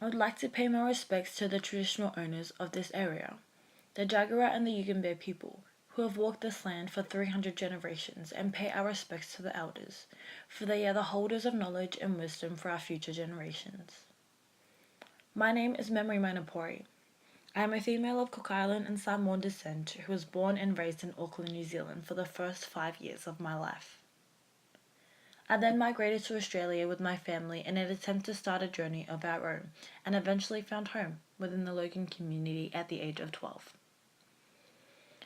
I would like to pay my respects to the traditional owners of this area, the Jagera and the Yugambeh people, who have walked this land for 300 generations, and pay our respects to the elders, for they are the holders of knowledge and wisdom for our future generations. My name is Memory Manapori. I am a female of Cook Island and Samoan descent who was born and raised in Auckland, New Zealand for the first 5 years of my life. I then migrated to Australia with my family in an attempt to start a journey of our own, and eventually found home within the Logan community at the age of 12.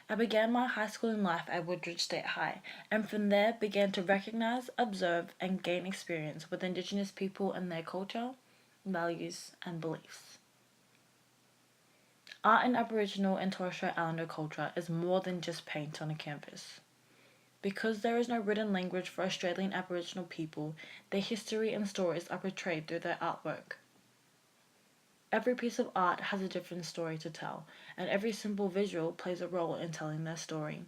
I began my high schooling life at Woodridge State High, and from there began to recognize, observe, and gain experience with Indigenous people and their culture, values, and beliefs. Art in Aboriginal and Torres Strait Islander culture is more than just paint on a canvas. Because there is no written language for Australian Aboriginal people, their history and stories are portrayed through their artwork. Every piece of art has a different story to tell, and every simple visual plays a role in telling their story.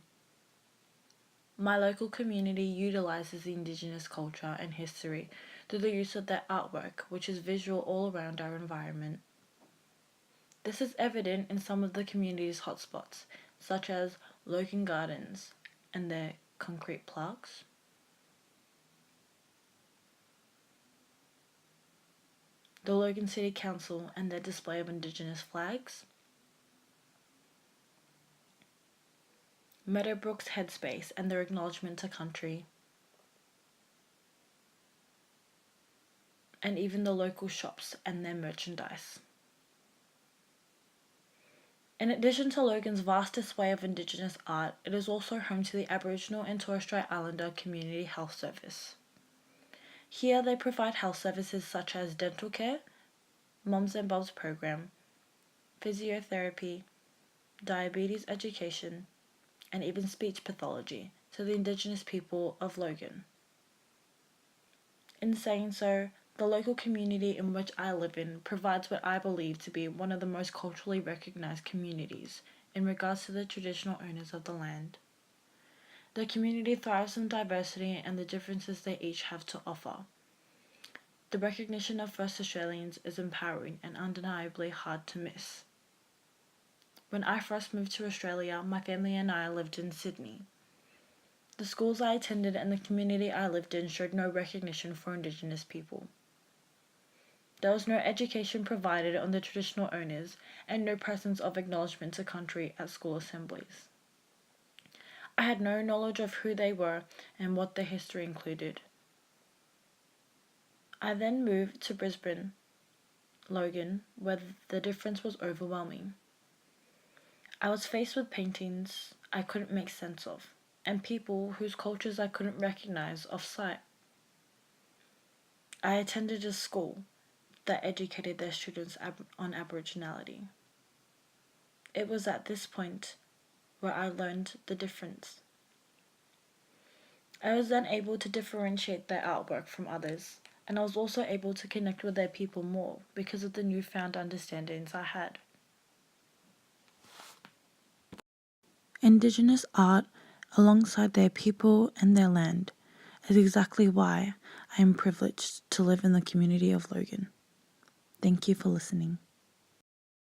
My local community utilizes the Indigenous culture and history through the use of their artwork, which is visual all around our environment. This is evident in some of the community's hotspots, such as Logan Gardens and their concrete plaques, the Logan City Council and their display of Indigenous flags, Meadowbrook's headspace and their acknowledgement to country, and even the local shops and their merchandise. In addition to Logan's vast display of Indigenous art, it is also home to the Aboriginal and Torres Strait Islander Community Health Service. Here they provide health services such as dental care, Mums and Bobs program, physiotherapy, diabetes education, and even speech pathology to the Indigenous people of Logan. In saying so, the local community in which I live in provides what I believe to be one of the most culturally recognized communities in regards to the traditional owners of the land. The community thrives on diversity and the differences they each have to offer. The recognition of First Australians is empowering and undeniably hard to miss. When I first moved to Australia, my family and I lived in Sydney. The schools I attended and the community I lived in showed no recognition for Indigenous people. There was no education provided on the traditional owners and no presence of acknowledgement to country at school assemblies. I had no knowledge of who they were and what their history included. I then moved to Brisbane, Logan, where the difference was overwhelming. I was faced with paintings I couldn't make sense of, and people whose cultures I couldn't recognize off sight. I attended a school that educated their students on Aboriginality. It was at this point where I learned the difference. I was then able to differentiate their artwork from others, and I was also able to connect with their people more because of the newfound understandings I had. Indigenous art, alongside their people and their land, is exactly why I am privileged to live in the community of Logan. Thank you for listening.